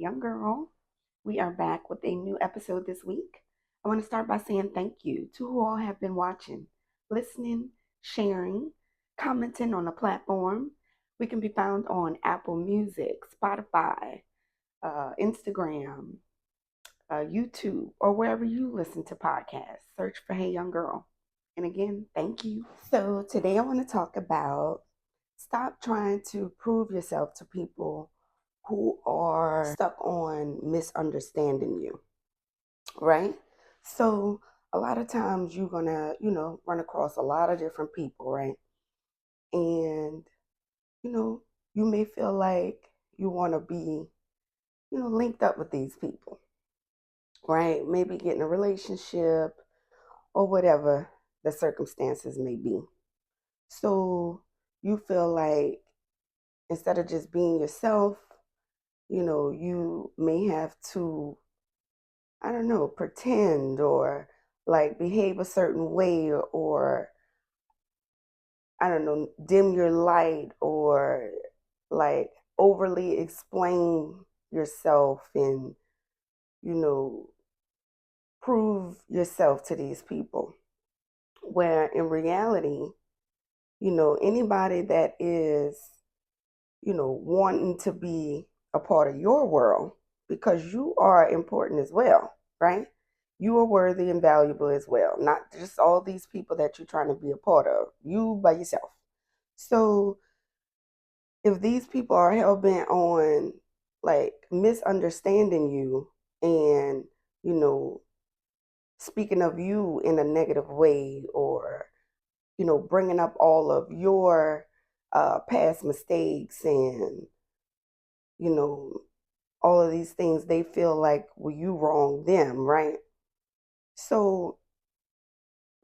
Young Girl. We are back with a new episode this week. I want to start by saying thank you to who all have been watching, listening, sharing, commenting on the platform. We can be found on Apple Music, Spotify, Instagram, YouTube, or wherever you listen to podcasts. Search for Hey Young Girl. And again, thank you. So today I want to talk about stop trying to prove yourself to people who are stuck on misunderstanding you, right? So a lot of times you're gonna, run across a lot of different people, right? And, you know, you may feel like you want to be, linked up with these people, right? Maybe get in a relationship or whatever the circumstances may be. So you feel like instead of just being yourself, you may have to, I don't know, pretend or like behave a certain way or, I don't know, dim your light or like overly explain yourself and, you know, prove yourself to these people. Where in reality, anybody that is, wanting to be a part of your world because you are important as well, right? You are worthy and valuable as well, not just all these people that you're trying to be a part of, you by yourself. So if these people are hell bent on like misunderstanding you and, you know, speaking of you in a negative way or, bringing up all of your past mistakes and, you know, all of these things, they feel like, well, you wronged them, right? So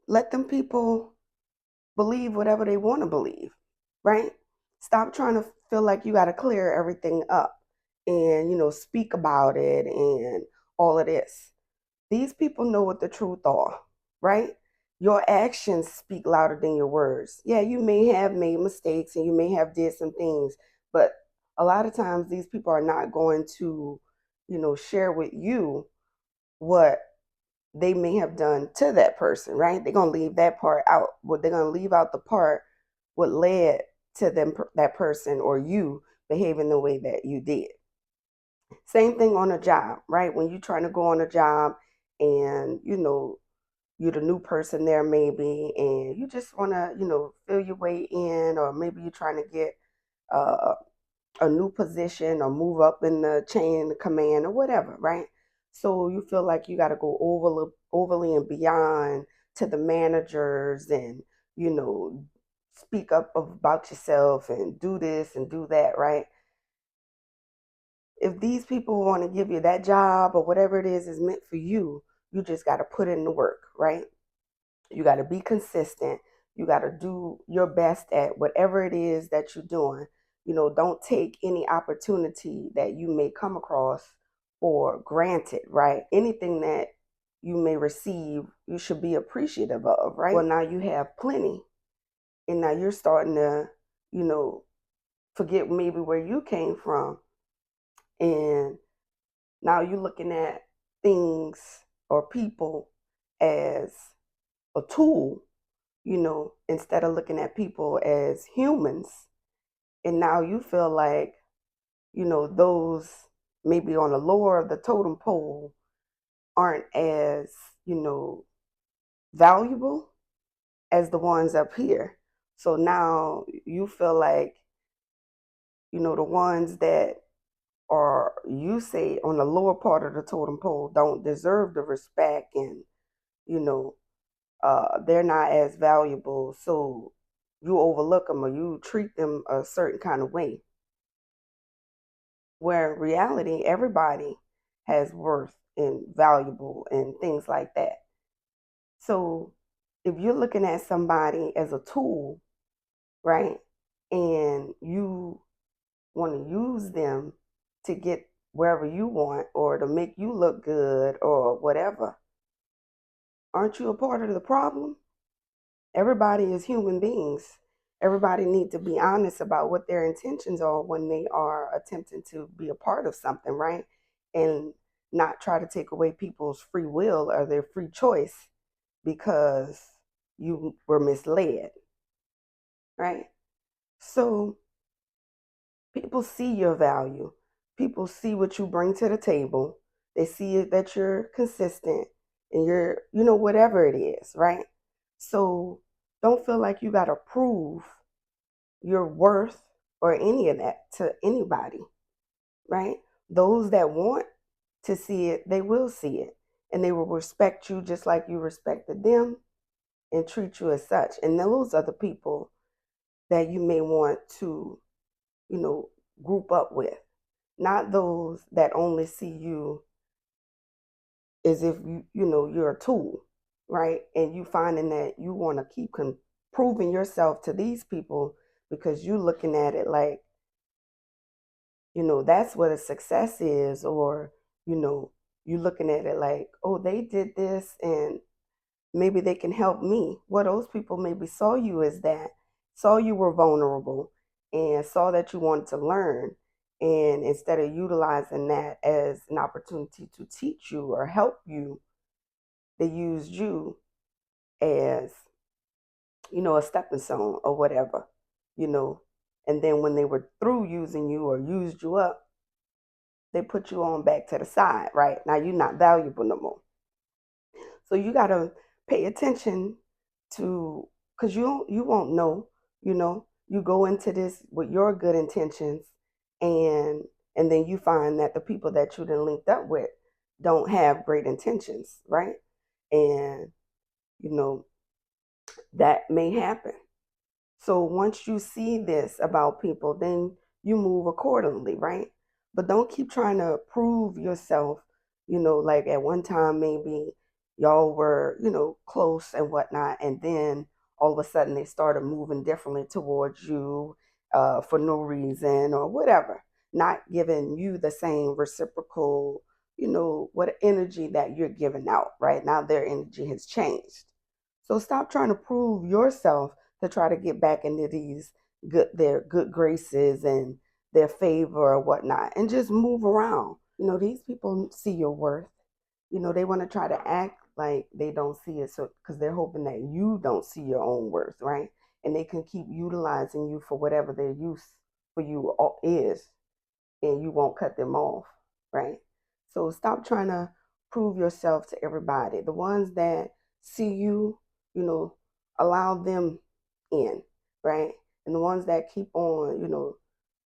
let them people believe whatever they want to believe, right? Stop trying to feel like you got to clear everything up and, speak about it and all of this. These people know what the truth are, right? Your actions speak louder than your words. Yeah, you may have made mistakes and you may have did some things, but a lot of times these people are not going to, share with you what they may have done to that person, right? They're going to leave that part out. What they're going to leave out the part what led to them that person or you behaving the way that you did. Same thing on a job, right? When you're trying to go on a job and, you're the new person there maybe and you just want to, feel your way in or maybe you're trying to get uh, a new position or move up in the chain of command or whatever, right? So you feel like you got to go overly and beyond to the managers and, you know, speak up about yourself and do this and do that, right? If these people want to give you that job or whatever it is meant for you, you just got to put in the work, right? You got to be consistent. You got to do your best at whatever it is that you're doing. Don't take any opportunity that you may come across for granted, right? Anything that you may receive, you should be appreciative of, right? Well, now you have plenty. And now you're starting to, you know, forget maybe where you came from. And now you're looking at things or people as a tool, instead of looking at people as humans. And now you feel like, those maybe on the lower of the totem pole aren't as, you know, valuable as the ones up here. So now you feel like, the ones that are, you say, on the lower part of the totem pole don't deserve the respect and, you know, they're not as valuable. So you overlook them or you treat them a certain kind of way. Where in reality, everybody has worth and valuable and things like that. So if you're looking at somebody as a tool, right, and you want to use them to get wherever you want or to make you look good or whatever, aren't you a part of the problem? Everybody is human beings. Everybody needs to be honest about what their intentions are when they are attempting to be a part of something, right? and not try to take away people's free will or their free choice because you were misled, right? So people see your value. People see what you bring to the table. They see it that you're consistent and whatever it is, right? So don't feel like you got to prove your worth or any of that to anybody, right? Those that want to see it, they will see it. And they will respect you just like you respected them and treat you as such. And those are the people that you may want to, you know, group up with, not those that only see you as if you're a tool, right? And you finding that you want to keep proving yourself to these people because you're looking at it like, that's what a success is, or you know, you looking at it like, oh, they did this and maybe they can help me. Well, those people maybe saw you as that, saw you were vulnerable, and saw that you wanted to learn. And instead of utilizing that as an opportunity to teach you or help you, they used you as, a stepping stone or whatever, you know. And then when they were through using you or used you up, they put you on back to the side, right? Now you're not valuable no more. So you gotta pay attention to, because you won't know, you go into this with your good intentions, and then you find that the people that you done linked up with don't have great intentions, right? And you know that may happen. So once you see this about people, then you move accordingly, right? But don't keep trying to prove yourself, like at one time maybe y'all were, close and whatnot, and then all of a sudden they started moving differently towards you for no reason or whatever, not giving you the same reciprocal, what energy that you're giving out, right? Now their energy has changed. So stop trying to prove yourself to try to get back into their good graces and their favor or whatnot, and just move around. These people see your worth. They want to try to act like they don't see it, so because they're hoping that you don't see your own worth, right? And they can keep utilizing you for whatever their use for you is, and you won't cut them off, right? So stop trying to prove yourself to everybody. The ones that see you, you know, allow them in, right? And the ones that keep on,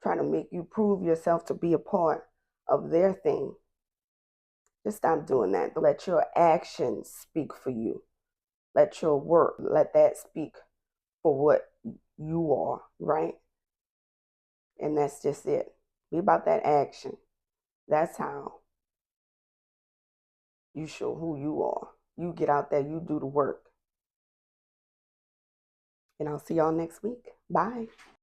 trying to make you prove yourself to be a part of their thing, just stop doing that. Let your actions speak for you. Let your work, let that speak for what you are, right? And that's just it. Be about that action. That's how you show who you are. You get out there, you do the work. And I'll see y'all next week. Bye.